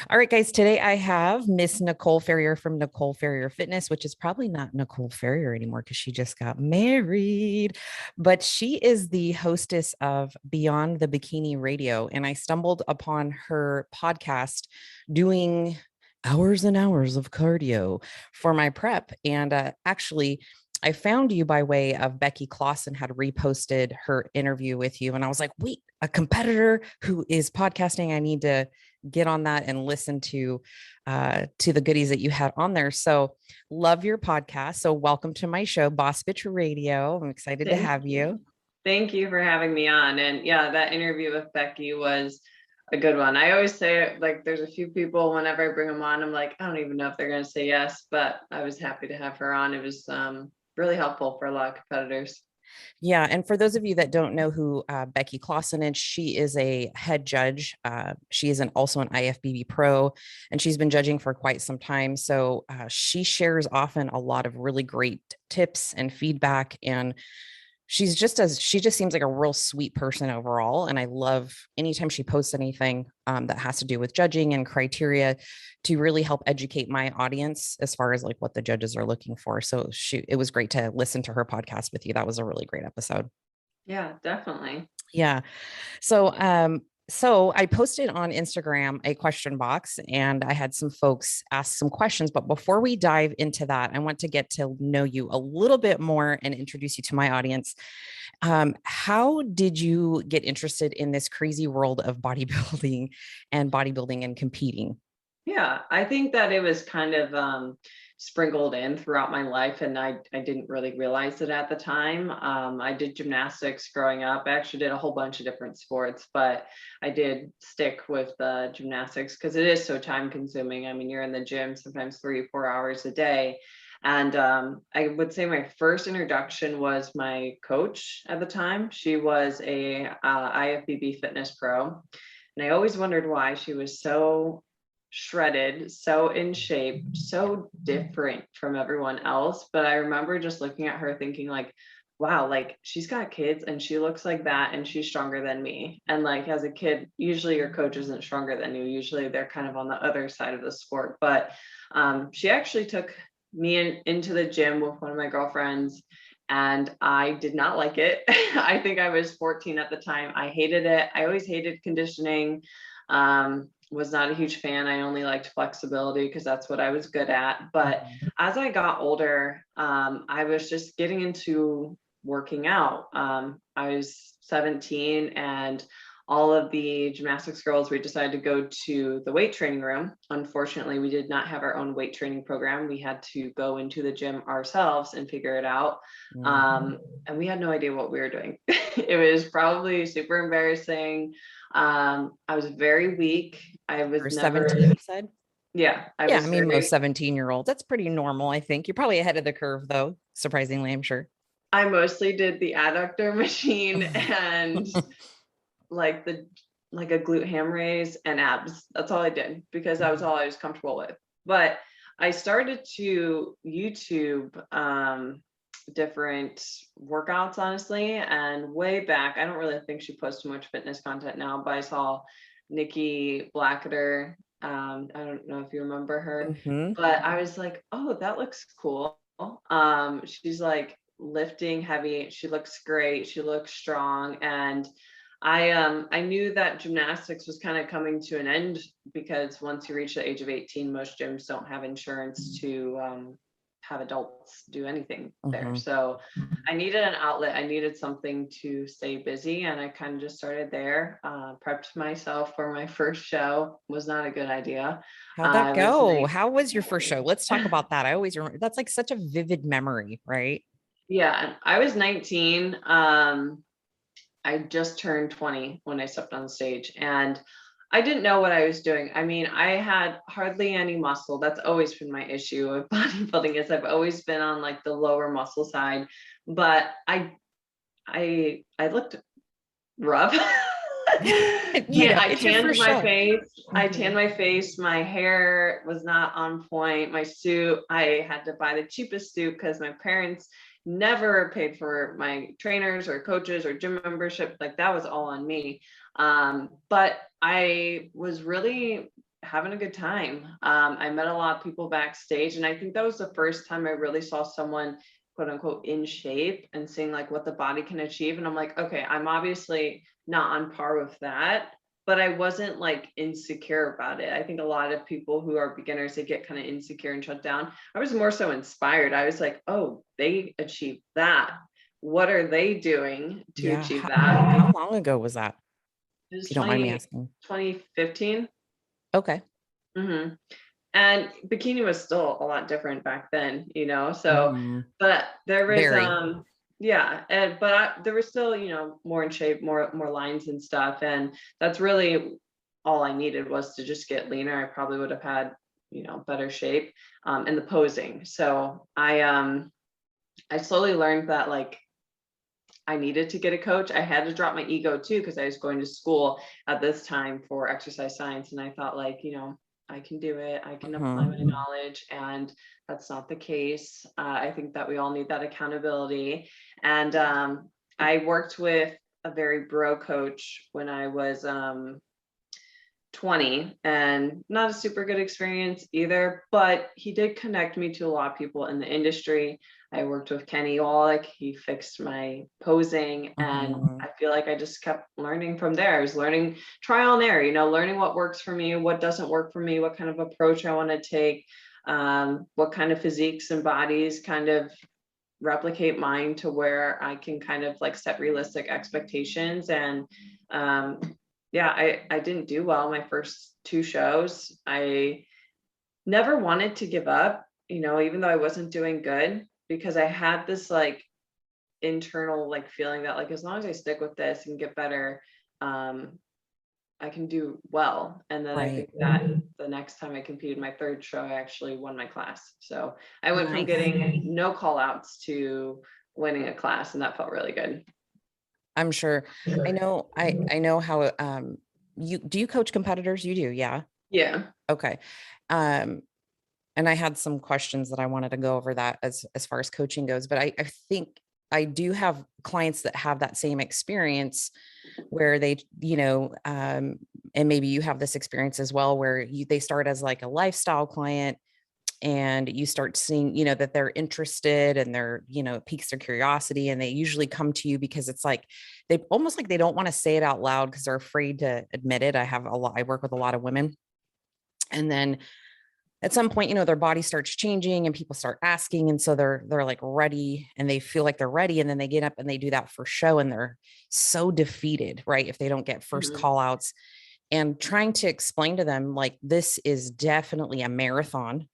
All right, guys, today I have Miss Nicole Ferrier from Nicole Ferrier Fitness, which is probably not Nicole Ferrier anymore because she just got married, but she is the hostess of Beyond the Bikini Radio. And I stumbled upon her podcast doing hours and hours of cardio for my prep. And actually, I found you by way of Becky Claussen had reposted her interview with you. And I was like, wait, a competitor who is podcasting. I need to get on that and listen to the goodies that you had on there. So love your podcast. So welcome to my show, Boss Bitch Radio. I'm excited to Thank have you. Thank you for having me on. And yeah, that interview with Becky was a good one. I always say, like, there's a few people, whenever I bring them on, I'm like, I don't even know if they're going to say yes, but I was happy to have her on. It was really helpful for a lot of competitors. Yeah. And for those of you that don't know who Becky Claussen is, she is a head judge. She is also an IFBB pro, and she's been judging for quite some time. So she shares often a lot of really great tips and feedback. And she just seems like a real sweet person overall. And I love anytime she posts anything that has to do with judging and criteria to really help educate my audience as far as like what the judges are looking for. So it was great to listen to her podcast with you. That was a really great episode. Yeah, definitely. Yeah. So I posted on Instagram a question box and I had some folks ask some questions. But before we dive into that, I want to get to know you a little bit more and introduce you to my audience. How did you get interested in this crazy world of bodybuilding and competing? Yeah, I think that it was kind of sprinkled in throughout my life, and I didn't really realize it at the time. I did gymnastics growing up. I actually did a whole bunch of different sports, but I did stick with gymnastics because it is so time consuming. I mean, you're in the gym sometimes 3 or 4 hours a day. And I would say my first introduction was my coach at the time. She was a IFBB fitness pro. And I always wondered why she was so shredded, so in shape, so different from everyone else. But I remember just looking at her thinking like, wow, like she's got kids and she looks like that and she's stronger than me. And like as a kid, usually your coach isn't stronger than you. Usually they're kind of on the other side of the sport. But she actually took me into the gym with one of my girlfriends, and I did not like it. I think I was 14 at the time. I hated it. I always hated conditioning. Was not a huge fan. I only liked flexibility because that's what I was good at. But as I got older, I was just getting into working out. I was 17, and all of the gymnastics girls, we decided to go to the weight training room. Unfortunately, we did not have our own weight training program. We had to go into the gym ourselves and figure it out. And we had no idea what we were doing. It was probably super embarrassing. I was very weak. I was Or never 17, you said? Yeah, Yeah, I mean, most 17-year-olds, that's pretty normal, I think. You're probably ahead of the curve, though, surprisingly, I'm sure. I mostly did the adductor machine and like a glute ham raise and abs. That's all I did because that was all I was comfortable with. But I started to YouTube different workouts, honestly. And way back, I don't really think she posts much fitness content now, but I saw Nikki Blacketer. I don't know if you remember her, but I was like, oh, that looks cool. She's like lifting heavy. She looks great. She looks strong. And I knew that gymnastics was kind of coming to an end because once you reach the age of 18, most gyms don't have insurance to have adults do anything there. So I needed an outlet. I needed something to stay busy, and I kind of just started there. Prepped myself for my first show. Was not a good idea. How'd that go? How was your first show? Let's talk about that. I always remember that's like such a vivid memory, right? Yeah, I was 19. I just turned 20 when I stepped on stage, and I didn't know what I was doing. I mean, I had hardly any muscle. That's always been my issue with bodybuilding is I've always been on like the lower muscle side, but I looked rough. I tanned my face. I tanned my face. My hair was not on point. My suit, I had to buy the cheapest suit because my parents never paid for my trainers or coaches or gym membership. Like that was all on me. But I was really having a good time. I met a lot of people backstage, and I think that was the first time I really saw someone quote unquote in shape and seeing like what the body can achieve. And I'm like, okay, I'm obviously not on par with that, but I wasn't like insecure about it. I think a lot of people who are beginners, they get kind of insecure and shut down. I was more so inspired. I was like, oh, they achieved that. What are they doing to Yeah. achieve How that? long ago was that? It If was you don't mind me asking. 2015. Okay. Mm-hmm. And bikini was still a lot different back then, so, Mhm. but there was, Very. yeah, there was still, more in shape, more lines and stuff. And that's really all I needed, was to just get leaner. I probably would have had, better shape, in the posing. So I slowly learned that like I needed to get a coach. I had to drop my ego too, because I was going to school at this time for exercise science. And I thought like, I can do it. I can apply my knowledge. And that's not the case. I think that we all need that accountability. And I worked with a very bro coach when I was 20, and not a super good experience either, but he did connect me to a lot of people in the industry. I worked with Kenny Wallach. He fixed my posing, and I feel like I just kept learning from there. I was learning trial and error, learning what works for me, what doesn't work for me, what kind of approach I want to take, what kind of physiques and bodies kind of replicate mine to where I can kind of like set realistic expectations. And yeah, I didn't do well my first two shows. I never wanted to give up, even though I wasn't doing good, because I had this like internal like feeling that like as long as I stick with this and get better, I can do well. And then I Right. think that the next time I competed, my third show, I actually won my class. So I went from Nice. getting no call outs to winning a class, and that felt really good. I'm sure. I know how you coach competitors? You do, yeah. Yeah. Okay. Um, and I had some questions that I wanted to go over that as far as coaching goes, but I think I do have clients that have that same experience where they, and maybe you have this experience as well, where they start as like a lifestyle client, and you start seeing, that they're interested, and they're, it piques their curiosity, and they usually come to you because it's like they almost like they don't want to say it out loud because they're afraid to admit it. I work with a lot of women, and then at some point, their body starts changing and people start asking. And so they're like ready, and they feel like they're ready. And then they get up and they do that for show, and they're so defeated, right? If they don't get first call outs. And trying to explain to them, like, this is definitely a marathon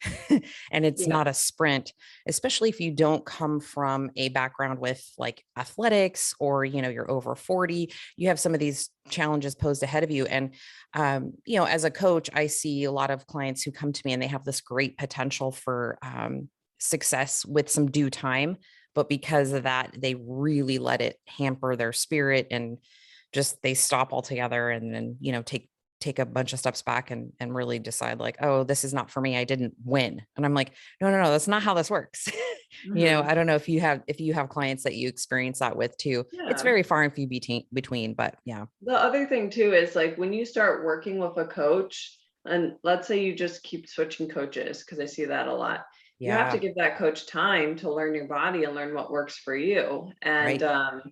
and it's Yeah. not a sprint, especially if you don't come from a background with like athletics, or, you're over 40, you have some of these challenges posed ahead of you. And, as a coach, I see a lot of clients who come to me and they have this great potential for success with some due time. But because of that, they really let it hamper their spirit, and just they stop altogether, and then take a bunch of steps back and really decide like, oh, this is not for me, I didn't win. And I'm like, no, that's not how this works. I don't know if you have clients that you experience that with too. It's Yeah. very far and few between, but yeah. The other thing too is like when you start working with a coach, and let's say you just keep switching coaches, because I see that a lot. You have to Yeah. give that coach time to learn your body and learn what works for you. And Right.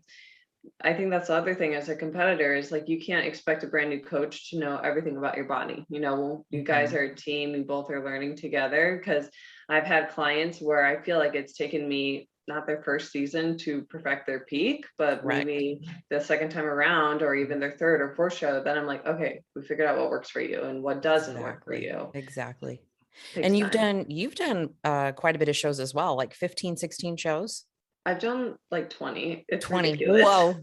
I think that's the other thing as a competitor is like you can't expect a brand new coach to know everything about your body. You guys are a team, you both are learning together, because I've had clients where I feel like it's taken me not their first season to perfect their peak, but Correct. maybe the second time around, or even their third or fourth show, then I'm like, okay, we figured out what works for you and what doesn't work for you. Exactly. Takes And time. you've done quite a bit of shows as well, like 15, 16 shows. I've done like 20. It's 20. ridiculous. Whoa.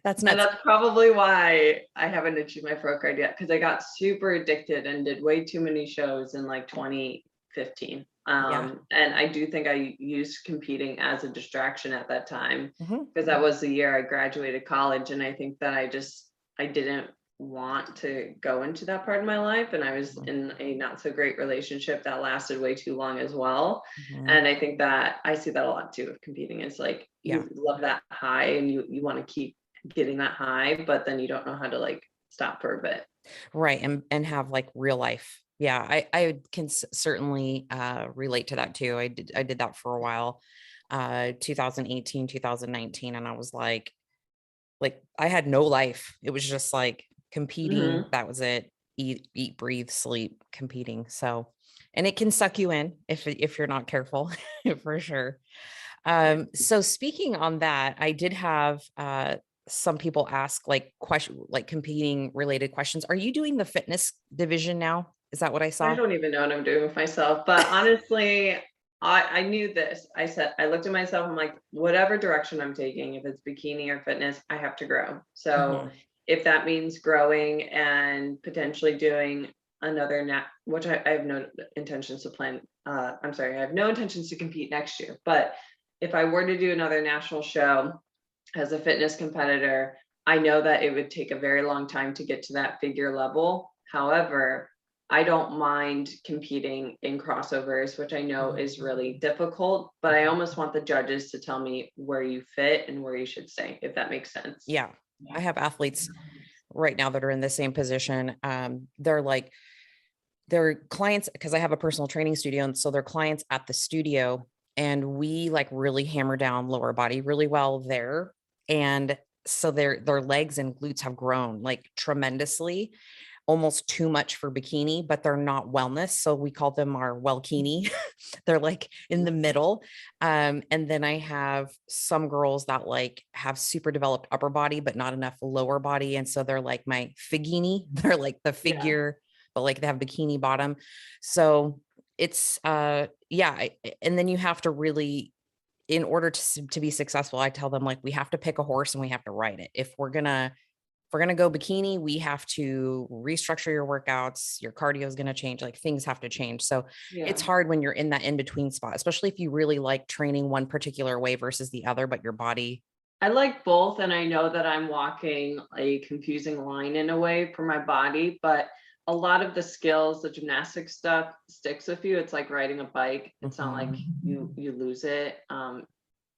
That's And nuts. that's probably why I haven't achieved my pro card yet, because I got super addicted and did way too many shows in like 2015. Yeah. And I do think I used competing as a distraction at that time, Mhm. because that was the year I graduated college. And I think that I didn't want to go into that part of my life. And I was in a not so great relationship that lasted way too long as well. Mhm. And I think that I see that a lot too with competing. It's like Yeah. you love that high and you want to keep getting that high, but then you don't know how to like stop for a bit. Right. And have like real life. Yeah. I can certainly relate to that too. I did that for a while, 2018, 2019. And I was like I had no life. It was just like competing. Hmm. That was it. Eat, breathe, sleep, competing. So, and it can suck you in if you're not careful, for sure. Yeah. So speaking on that, I did have some people ask like like competing related questions. Are you doing the fitness division now? Is that what I I saw? don't even know what I'm doing with myself, but honestly, I knew this. I looked at myself, I'm like, whatever direction I'm taking, if it's bikini or fitness, I have to grow. So Mhm. if that means growing and potentially doing another which I have no intentions to plan. I'm sorry, I have no intentions to compete next year. But if I were to do another national show as a fitness competitor, I know that it would take a very long time to get to that figure level. However, I don't mind competing in crossovers, which I know is really difficult, but I almost want the judges to tell me where you fit and where you should stay, if that makes sense. Yeah. I have athletes right now that are in the same position. They're like, they're clients because I have a personal training studio. And so they're clients at the studio. And we like really hammer down lower body really well there. And so their legs and glutes have grown like tremendously, almost too much for bikini, but they're not wellness. So we call them our wellkini. They're like in the middle. And then I have some girls that like have super developed upper body, but not enough lower body. And so they're like my figini. They're like the Yeah. figure, but like they have bikini bottom. So it's yeah. And then you have to really, in order to be successful, I tell them like we have to pick a horse and we have to ride it. If we're gonna go bikini, we have to restructure your workouts. Your cardio is gonna change. Like things have to change. So it's Yeah. hard when you're in that in between spot, especially if you really like training one particular way versus the other, but your body. I like both, and I know that I'm walking a confusing line in a way for my body, but a lot of the skills, the gymnastic stuff sticks with you. It's like riding a bike. It's not like Mhm. you lose it.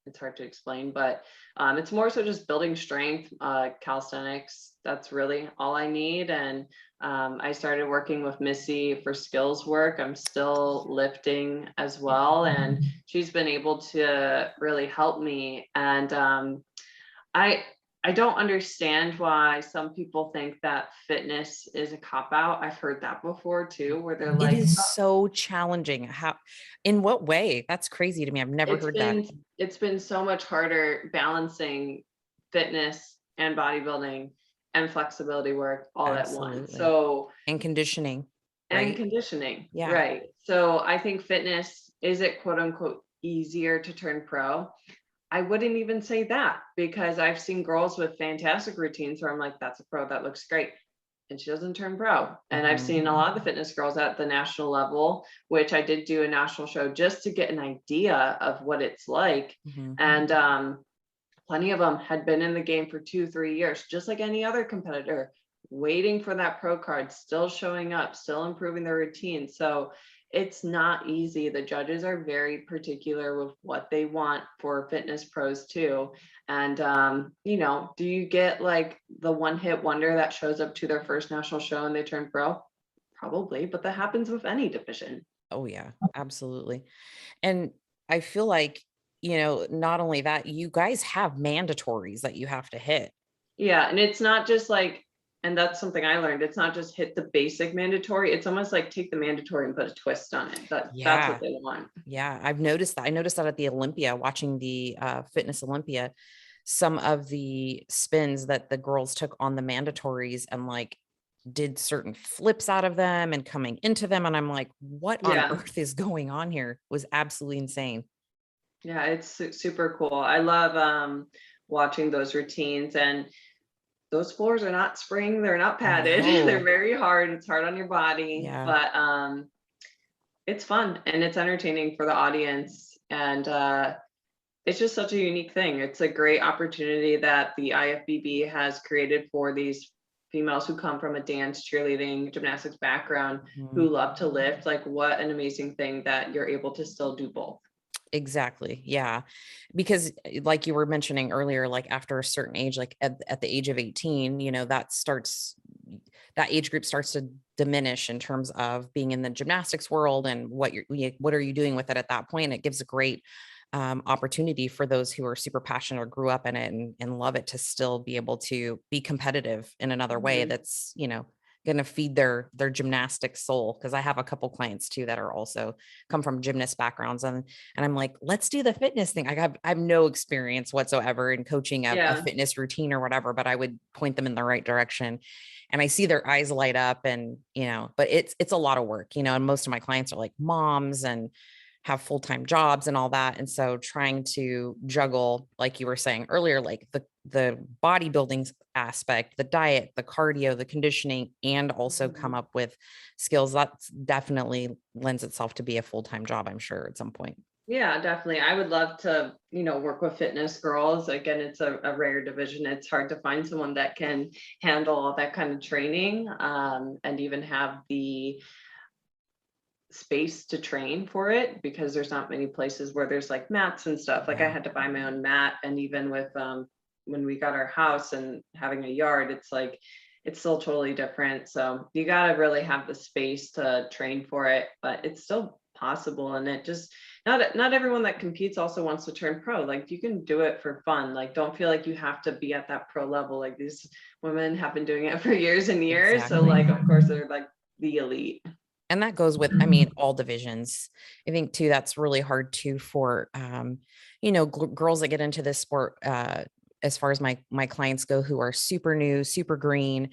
It's hard to explain, but it's more so just building strength, calisthenics. That's really all I need. And I started working with Missy for skills work. I'm still lifting as well, and she's been able to really help me. And I I don't understand why some people think that fitness is a cop out. I've heard that before too, where they're It like, is so challenging. How, in what way? That's crazy to me. I've never it's heard that. been it's been so much harder balancing fitness and bodybuilding and flexibility work all at once. Absolutely. So, And conditioning, and right? conditioning, Yeah. right? So I think fitness, is it quote unquote easier to turn pro? I wouldn't even say that, because I've seen girls with fantastic routines where I'm like, that's a pro, that looks great, and she doesn't turn pro. And I've Mhm. seen a lot of the fitness girls at the national level, which I did do a national show just to get an idea of what it's like. Mhm. And plenty of them had been in the game for 2, 3 years, just like any other competitor, waiting for that pro card, still showing up, still improving their routine. So it's not easy. The judges are very particular with what they want for fitness pros too. And do you get like the one hit wonder that shows up to their first national show and they turn pro? Probably, but that happens with any division. Oh yeah, absolutely. And I feel like, not only that, you guys have mandatories that you have to hit. Yeah, and it's not just like, and that's something I learned. It's not just hit the basic mandatory. It's almost like take the mandatory and put a twist on it. That's what Yeah. they want. Yeah. I've noticed that. I noticed that at the Olympia, watching the fitness Olympia, some of the spins that the girls took on the mandatories and like did certain flips out of them and coming into them. And I'm like, what on Yeah, earth is going on here? It was absolutely insane. yeah, it's super cool. I love watching those routines, and those floors are not spring. They're not padded. They're No. very hard. It's hard on your body, Yeah. but it's fun and it's entertaining for the audience. And it's just such a unique thing. It's a great opportunity that the IFBB has created for these females who come from a dance, cheerleading, gymnastics background, who Mhm. love to lift. Like, what an amazing thing that you're able to still do both. Exactly. Yeah. Because like you were mentioning earlier, like after a certain age, like at the age of 18, that starts that age group starts to diminish in terms of being in the gymnastics world and what are you doing with it at that point. It gives a great opportunity for those who are super passionate or grew up in it and love it to still be able to be competitive in another way that's, going to feed their gymnastics soul. Cause I have a couple clients too that are also come from gymnast backgrounds, and I'm like, let's do the fitness thing. I have no experience whatsoever in coaching a fitness routine or whatever, but I would point them in the right direction. And I see their eyes light up, and, but it's a lot of work, and most of my clients are like moms and have full-time jobs and all that. And so trying to juggle, like you were saying earlier, like the bodybuilding aspect, the diet, the cardio, the conditioning, and also come up with skills, that's definitely lends itself to be a full-time job, I'm sure, at some point. Yeah, definitely. I would love to, work with fitness girls. Again, it's a rare division. It's hard to find someone that can handle all that kind of training, and even have the space to train for it, because there's not many places where there's like mats and stuff. Like I had to buy my own mat, and even with when we got our house and having a yard, it's like it's still totally different. So you got to really have the space to train for it, but it's still possible. And it just not everyone that competes also wants to turn pro. Like you can do it for fun. Like don't feel like you have to be at that pro level. Like these women have been doing it for years and years. Exactly. So like of course they're like the elite. And that goes with, all divisions. I think too, that's really hard too for, girls that get into this sport, as far as my clients go, who are super new, super green,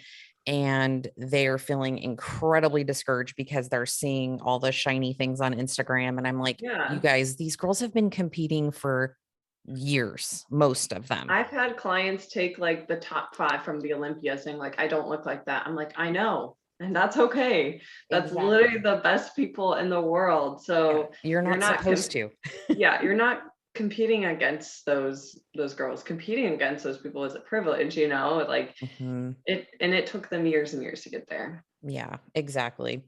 and they are feeling incredibly discouraged because they're seeing all the shiny things on Instagram. And I'm like, you guys, these girls have been competing for years, most of them. I've had clients take like the top 5 from the Olympia saying like, I don't look like that. I'm like, I know. And that's okay. That's literally the best people in the world. So you're not supposed to. Yeah, you're not competing against those girls. Competing against those people is a privilege, like it took them years and years to get there. Yeah, exactly.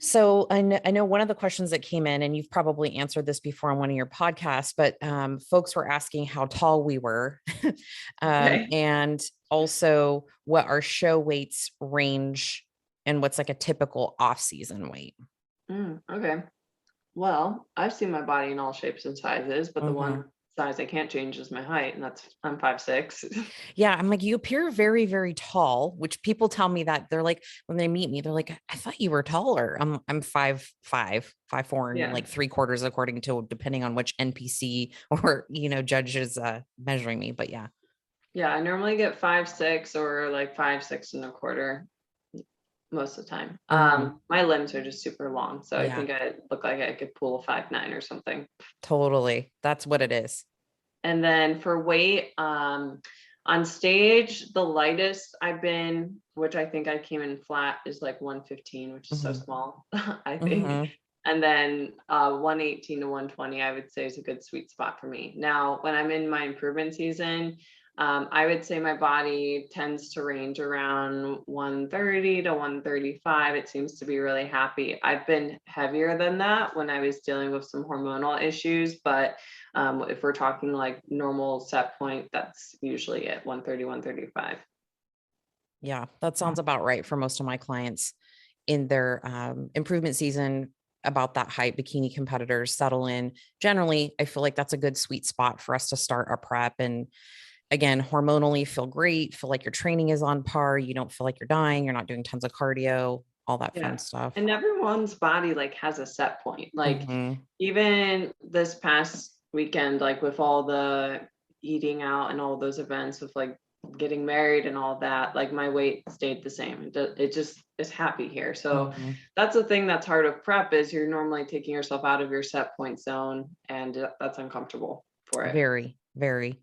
So I know one of the questions that came in, and you've probably answered this before on one of your podcasts, but folks were asking how tall we were, and also what our show weights range and what's like a typical off-season weight. Okay. Well, I've seen my body in all shapes and sizes, but the one size I can't change is my height, and I'm 5'6". Yeah, I'm like, you appear very, very tall, which people tell me that they're like, when they meet me, they're like, I thought you were taller. I'm 5'5", 5'4", and like 3/4 according to depending on which NPC or judge is measuring me. But yeah. Yeah, I normally get 5'6" or like 5'6.25" most of the time. My limbs are just super long, so I think I look like I could pull a 5'9" or something. Totally, that's what it is. And then for weight, on stage, the lightest I've been, which I think I came in flat, is like 115, which is so small, I think. And then 118 to 120, I would say, is a good sweet spot for me. Now, when I'm in my improvement season, I would say my body tends to range around 130 to 135. It seems to be really happy. I've been heavier than that when I was dealing with some hormonal issues, but if we're talking like normal set point, that's usually at 130, 135. Yeah, that sounds about right for most of my clients in their improvement season. About that height, bikini competitors settle in. Generally, I feel like that's a good sweet spot for us to start our prep. And again, hormonally feel great, feel like your training is on par. You don't feel like you're dying. You're not doing tons of cardio, all that fun stuff. And everyone's body like has a set point. Like even this past weekend, like with all the eating out and all those events with like getting married and all that, like my weight stayed the same. It just is happy here. So that's the thing that's hard of prep, is you're normally taking yourself out of your set point zone, and that's uncomfortable for it. Very, very.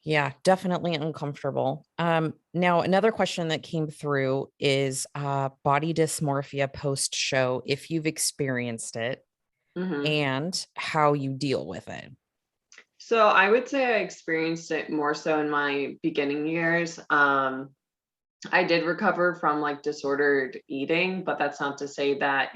Yeah, definitely uncomfortable. Now, another question that came through is body dysmorphia post-show, if you've experienced it and how you deal with it. So I would say I experienced it more so in my beginning years. I did recover from like disordered eating, but that's not to say that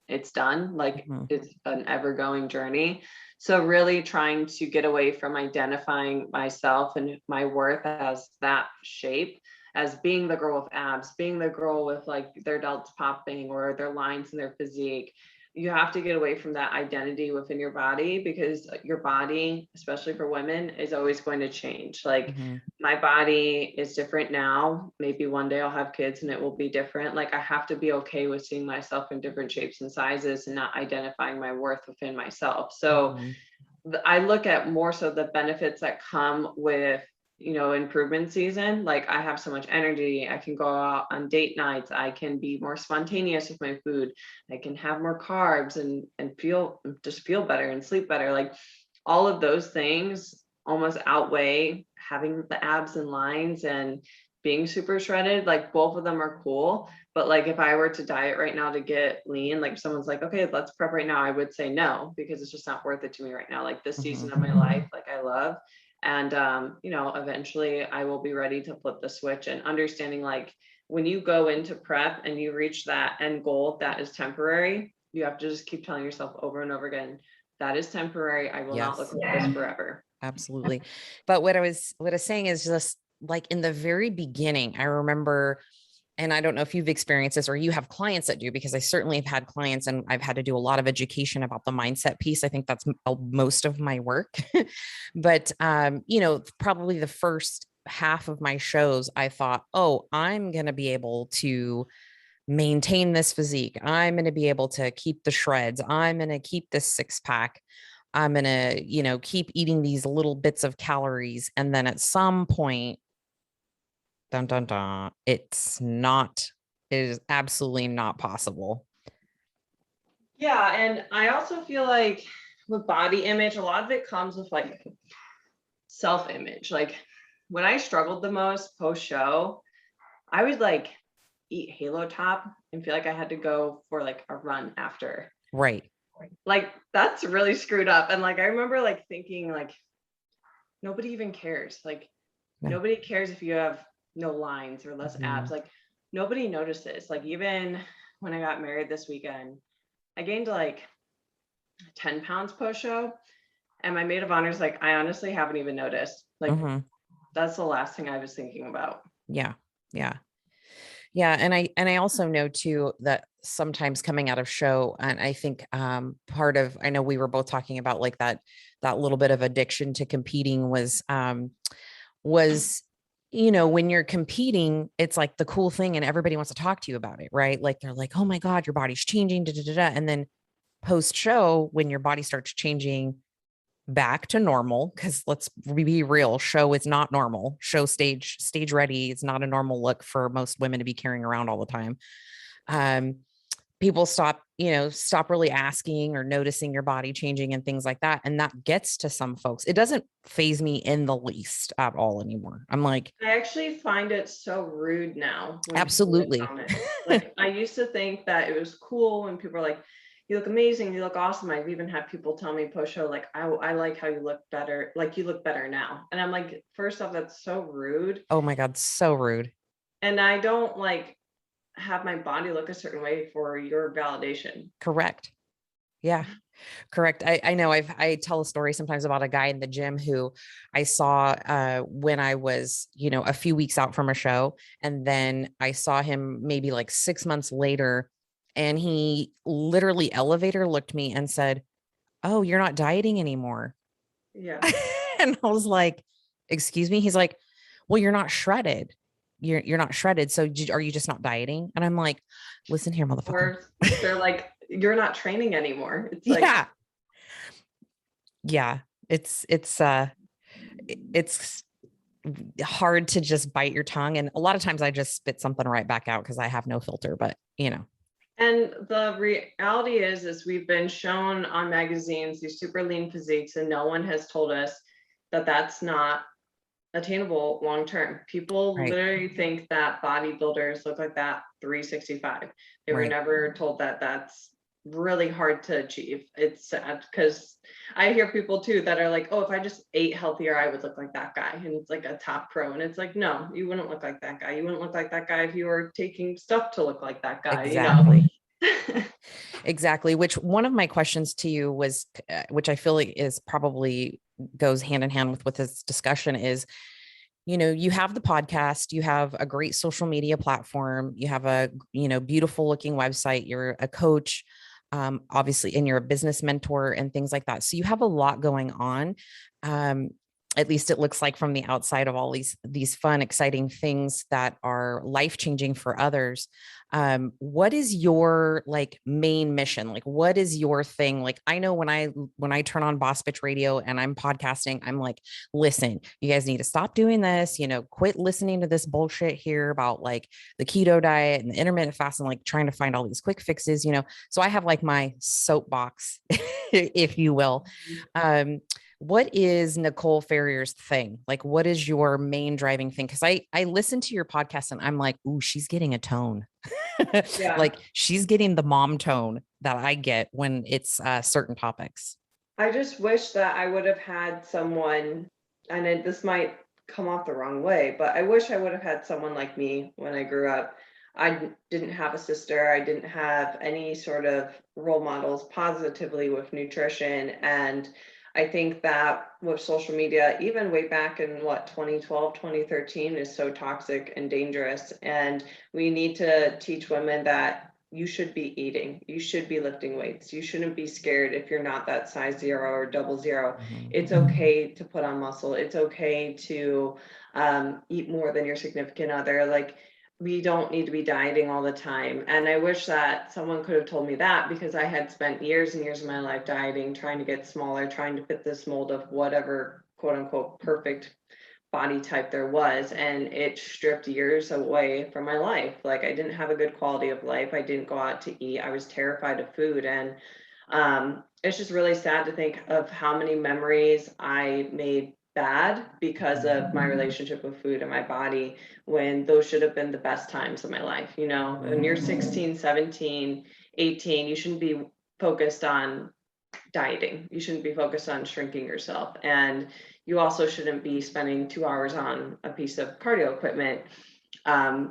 it's done. Like it's an ever-going journey. So really trying to get away from identifying myself and my worth as that shape, as being the girl with abs, being the girl with like their delts popping or their lines in their physique. You have to get away from that identity within your body, because your body, especially for women, is always going to change. Like my body is different now. Maybe one day I'll have kids and it will be different. Like I have to be okay with seeing myself in different shapes and sizes and not identifying my worth within myself. So I look at more so the benefits that come with, you know, improvement season. Like I have so much energy. I can go out on date nights. I can be more spontaneous with my food. I can have more carbs and feel better and sleep better. Like all of those things almost outweigh having the abs and lines and being super shredded. Like both of them are cool. But like if I were to diet right now to get lean, like if someone's like, okay, let's prep right now, I would say no, because it's just not worth it to me right now. Like this season of my life, like I love. And, you know, eventually I will be ready to flip the switch, and understanding like when you go into prep and you reach that end goal that is temporary, you have to just keep telling yourself over and over again, that is temporary. I will not look like this forever. Absolutely. But what I was saying is just like in the very beginning, I remember, and I don't know if you've experienced this or you have clients that do, because I certainly have had clients and I've had to do a lot of education about the mindset piece. I think that's most of my work. But, you know, probably the first half of my shows, I thought, oh, I'm going to be able to maintain this physique. I'm going to be able to keep the shreds. I'm going to keep this 6-pack. I'm going to, you know, keep eating these little bits of calories. And then at some point, dun, dun, dun, it is absolutely not possible. Yeah. And I also feel like with body image, a lot of it comes with like self-image. Like when I struggled the most post-show, I would like eat Halo Top and feel like I had to go for like a run after. Right. Like that's really screwed up. And like I remember like thinking like nobody even cares. Like nobody cares if you have no lines or less abs. Like nobody notices. Like even when I got married this weekend, I gained like 10 pounds post show, and my maid of honor is like, I honestly haven't even noticed. Like that's the last thing I was thinking about. Yeah. And I also know too that sometimes coming out of show, and I think I know we were both talking about like that little bit of addiction to competing was you know, when you're competing, it's like the cool thing and everybody wants to talk to you about it, right? Like they're like, oh my God, your body's changing, da, da, da, da. And then post show, when your body starts changing back to normal, because let's be real, show is not normal. Show stage ready is not a normal look for most women to be carrying around all the time. People stop really asking or noticing your body changing and things like that. And that gets to some folks. It doesn't phase me in the least at all anymore. I'm like, I actually find it so rude now. Absolutely. Like I used to think that it was cool when people are like, you look amazing, you look awesome. I've even had people tell me post show, like, I like how you look better. Like you look better now. And I'm like, first off, that's so rude. Oh my God, so rude. And I don't like have my body look a certain way for your validation. Correct. Yeah, correct. I know I tell a story sometimes about a guy in the gym who I saw when I was, you know, a few weeks out from a show. And then I saw him maybe like 6 months later, and he literally elevator looked me and said, oh, you're not dieting anymore. Yeah. And I was like, excuse me? He's like, well, you're not shredded. You're not shredded. So are you just not dieting? And I'm like, listen here, motherfucker. Or they're like, you're not training anymore. It's like, yeah. It's hard to just bite your tongue. And a lot of times I just spit something right back out because I have no filter, but you know. And the reality is we've been shown on magazines these super lean physiques, and no one has told us that that's not attainable long term. People literally think that bodybuilders look like that 365. They were never told that that's really hard to achieve. It's sad because I hear people too that are like, oh, if I just ate healthier, I would look like that guy. And it's like a top pro. And it's like, no, you wouldn't look like that guy. You wouldn't look like that guy if you were taking stuff to look like that guy. Exactly. You know? Exactly. Which one of my questions to you was, which I feel like is probably goes hand in hand with this discussion is, you have the podcast, you have a great social media platform, you have a, beautiful looking website, you're a coach, obviously, and you're a business mentor and things like that. So you have a lot going on. Um, at least it looks like from the outside of all these fun, exciting things that are life-changing for others. What is your like main mission? Like, what is your thing? Like, I know when I turn on Boss Bitch Radio and I'm podcasting, I'm like, listen, you guys need to stop doing this, quit listening to this bullshit here about like the keto diet and the intermittent fast and like trying to find all these quick fixes. So I have like my soapbox, if you will. What is Nicole Ferrier's thing? Like, what is your main driving thing? Because I listen to your podcast and I'm like, ooh, she's getting a tone. Yeah. Like she's getting the mom tone that I get when it's certain topics. I just wish that I would have had someone, and this might come off the wrong way, but I wish I would have had someone like me when I grew up. I didn't have a sister. I didn't have any sort of role models positively with nutrition. And I think that with social media, even way back in 2012, 2013, is so toxic and dangerous. And we need to teach women that you should be eating, you should be lifting weights, you shouldn't be scared if you're not that size 0 or 00. It's okay to put on muscle. It's okay to eat more than your significant other. Like, we don't need to be dieting all the time. And I wish that someone could have told me that, because I had spent years and years of my life dieting, trying to get smaller, trying to fit this mold of whatever quote unquote perfect body type there was. And it stripped years away from my life. Like, I didn't have a good quality of life. I didn't go out to eat. I was terrified of food. And it's just really sad to think of how many memories I made bad because of my relationship with food and my body, when those should have been the best times of my life. When you're 16, 17, 18, you shouldn't be focused on dieting. You shouldn't be focused on shrinking yourself. And you also shouldn't be spending 2 hours on a piece of cardio equipment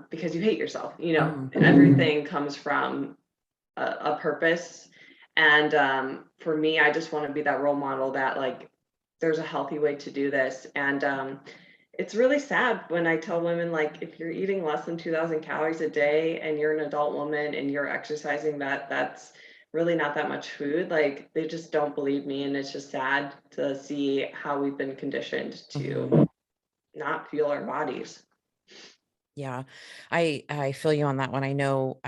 because you hate yourself. Everything comes from a purpose. And for me, I just want to be that role model that, like, there's a healthy way to do this. And it's really sad when I tell women, like, if you're eating less than 2,000 calories a day and you're an adult woman and you're exercising, that's really not that much food. Like, they just don't believe me. And it's just sad to see how we've been conditioned to not feel our bodies. Yeah, I feel you on that one. I know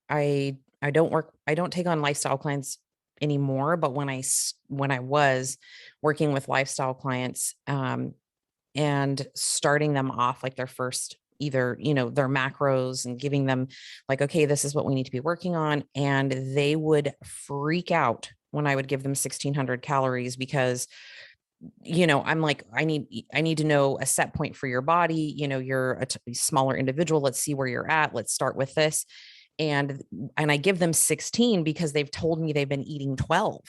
I don't take on lifestyle clients anymore, but when I was working with lifestyle clients and starting them off like their first, either their macros, and giving them like, okay, this is what we need to be working on, and they would freak out when I would give them 1,600 calories because I'm like, I need to know a set point for your body. You're a smaller individual. Let's see where you're at. Let's start with this. And I give them 16 because they've told me they've been eating 12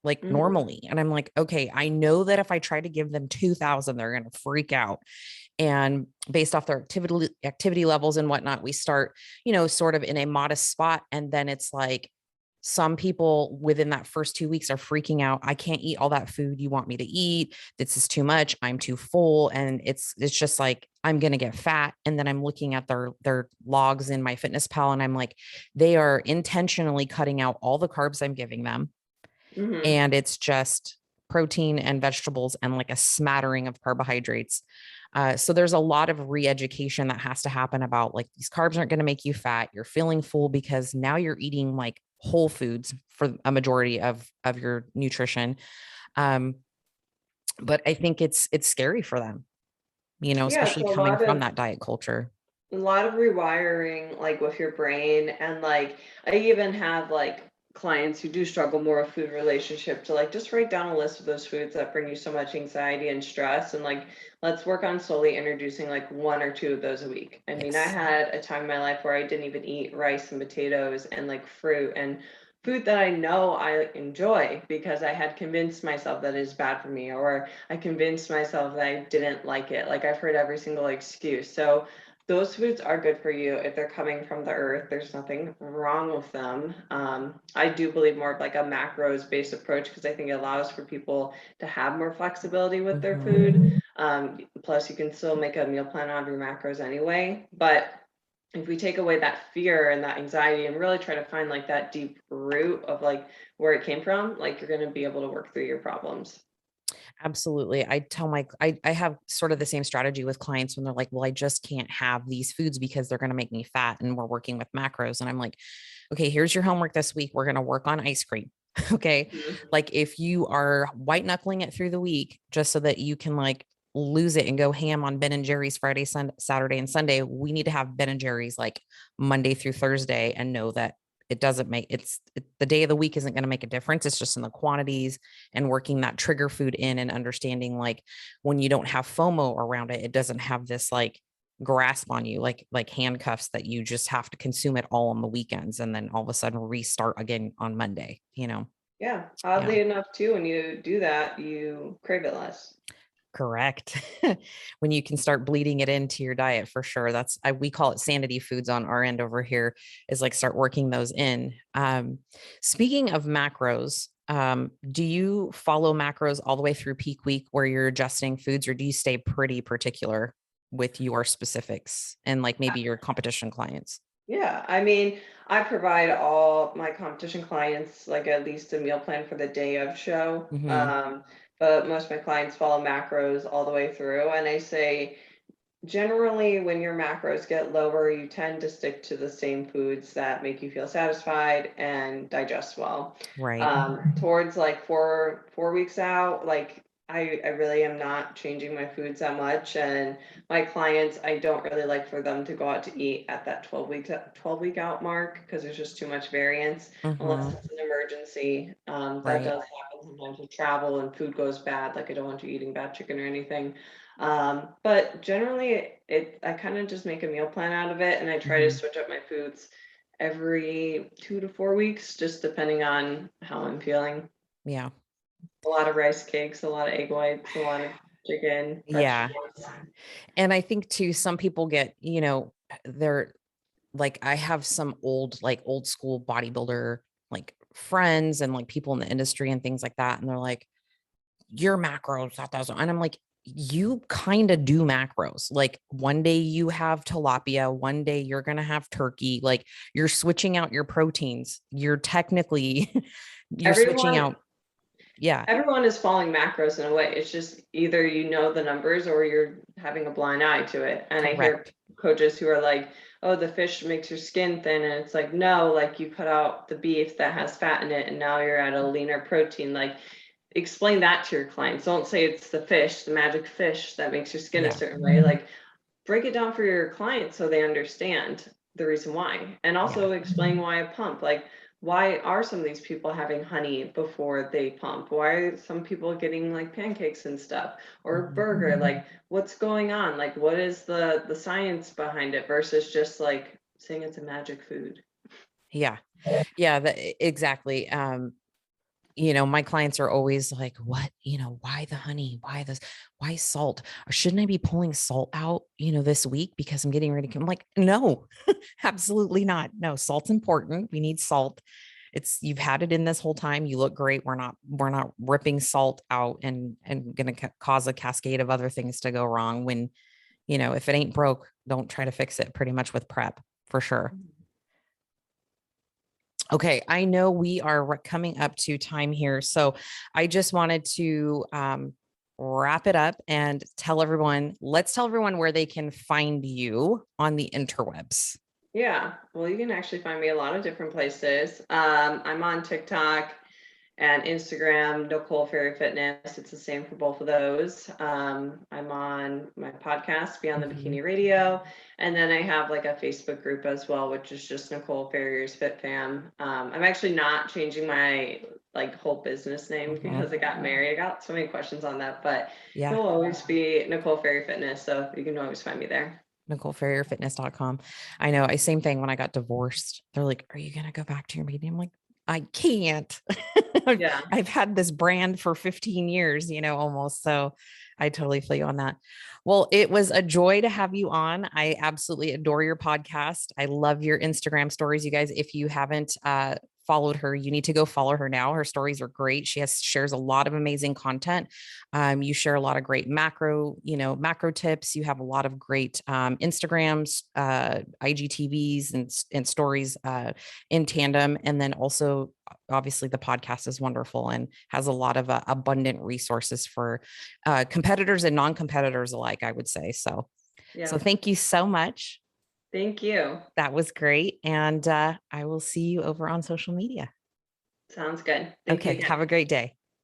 like normally. And I'm like, okay, I know that if I try to give them 2,000, they're going to freak out. And based off their activity levels and whatnot, we start, sort of in a modest spot. And then it's like, some people within that first 2 weeks are freaking out. I can't eat all that food you want me to eat. This is too much. I'm too full. And it's just like, I'm going to get fat. And then I'm looking at their logs in MyFitnessPal, and I'm like, they are intentionally cutting out all the carbs I'm giving them. And it's just protein and vegetables and like a smattering of carbohydrates. So there's a lot of re-education that has to happen about, like, these carbs aren't going to make you fat. You're feeling full because now you're eating like whole foods for a majority of your nutrition. But I think it's scary for them, especially coming from that diet culture. A lot of rewiring, like, with your brain. And like, I even have like clients who do struggle more with food relationship, to like just write down a list of those foods that bring you so much anxiety and stress, and like, let's work on slowly introducing like 1 or 2 of those a week. I mean, I had a time in my life where I didn't even eat rice and potatoes and like fruit and food that I know I enjoy, because I had convinced myself that it is bad for me, or I convinced myself that I didn't like it. Like, I've heard every single excuse. So those foods are good for you if they're coming from the earth. There's nothing wrong with them. I do believe more of like a macros based approach, because I think it allows for people to have more flexibility with their food. Plus you can still make a meal plan out of your macros anyway. But if we take away that fear and that anxiety and really try to find like that deep root of like where it came from, like you're going to be able to work through your problems. Absolutely. I tell I have sort of the same strategy with clients when they're like, well, I just can't have these foods because they're going to make me fat and we're working with macros. And I'm like, okay, here's your homework this week. We're going to work on ice cream. Okay. Mhm. Like if you are white knuckling it through the week just so that you can like lose it and go ham on Ben and Jerry's Friday, Saturday, and Sunday, we need to have Ben and Jerry's like Monday through Thursday and know that it doesn't make the day of the week isn't going to make a difference. It's just in the quantities and working that trigger food in and understanding like when you don't have FOMO around it, it doesn't have this like grasp on you, like handcuffs that you just have to consume it all on the weekends and then all of a sudden restart again on Monday, you know? Yeah. Yeah. Oddly enough, too, when you do that, you crave it less. Correct. When you can start bleeding it into your diet for sure. We call it sanity foods on our end over here, is like start working those in. Speaking of macros, do you follow macros all the way through peak week where you're adjusting foods, or do you stay pretty particular with your specifics and like maybe your competition clients? Yeah, I mean, I provide all my competition clients like at least a meal plan for the day of show. Hmm. But most of my clients follow macros all the way through. And I say generally when your macros get lower, you tend to stick to the same foods that make you feel satisfied and digest well. Right. Towards like four weeks out, like I really am not changing my foods that much. And my clients, I don't really like for them to go out to eat at that 12 week out mark because there's just too much variance unless Hmm. it's an emergency. That Right. does happen sometimes with travel and food goes bad. Like I don't want you eating bad chicken or anything. But generally I kind of just make a meal plan out of it and I try to Hmm. switch up my foods every 2 to 4 weeks, just depending on how I'm feeling. Yeah. A lot of rice cakes, a lot of egg whites, a lot of chicken, Yeah. vegetables. And I think too, some people get, they're like, I have some like old school bodybuilder, like friends and like people in the industry and things like that. And they're like, your macros, that doesn't. And I'm like, you kind of do macros. Like one day you have tilapia, one day you're going to have turkey. Like you're switching out your proteins. You're technically, you're switching Everyone out. Yeah. everyone is following macros in a way. It's just either you know the numbers or you're having a blind eye to it. And I hear Correct. coaches who are like, oh, the fish makes your skin thin. And it's like, no, like you cut out the beef that has fat in it and now you're at a leaner protein. Like explain that to your clients. Don't say it's the fish, the magic fish that makes your skin a Yeah. certain way. Like break it down for your clients so they understand the reason why. And Yeah. also explain why a pump. Like why are some of these people having honey before they pump? Why are some people getting like pancakes and stuff or Mhm. burger? Like what's going on? Like what is the science behind it versus just like saying it's a magic food? Yeah. Yeah. Exactly. My clients are always like, what, why the honey? Why this? Why salt? Or shouldn't I be pulling salt out, this week because I'm getting ready to come? I'm like, no, absolutely not. No, salt's important. We need salt. You've had it in this whole time. You look great. We're not ripping salt out and going to cause a cascade of other things to go wrong when, if it ain't broke, don't try to fix it pretty much with prep for sure. Okay, I know we are coming up to time here. So I just wanted to wrap it up and let's tell everyone where they can find you on the interwebs. Yeah, well, you can actually find me a lot of different places. I'm on TikTok and Instagram, Nicole Ferrier Fitness. It's the same for both of those. I'm on my podcast, Beyond the Mhm. Bikini Radio, and then I have like a Facebook group as well, which is just Nicole Ferrier's Fit Fam. I'm actually not changing my like whole business name Mhm. because I got married. I got so many questions on that, but Yeah. it'll always be Nicole Ferrier Fitness, so you can always find me there. NicoleFerrierFitness.com. I know. Same thing when I got divorced. They're like, are you going to go back to your meeting? I'm like, I can't. I've Yeah. I've had this brand for 15 years, almost. So I totally feel you on that. Well, it was a joy to have you on. I absolutely adore your podcast. I love your Instagram stories, you guys. If you haven't followed her, you need to go follow her now. Her stories are great. She shares a lot of amazing content. You share a lot of great macro tips. You have a lot of great Instagrams, IGTVs and stories in tandem. And then also, obviously, the podcast is wonderful and has a lot of abundant resources for competitors and non-competitors alike, I would say. So thank you so much. Thank you. That was great. And I will see you over on social media. Sounds good. Okay. Have a great day.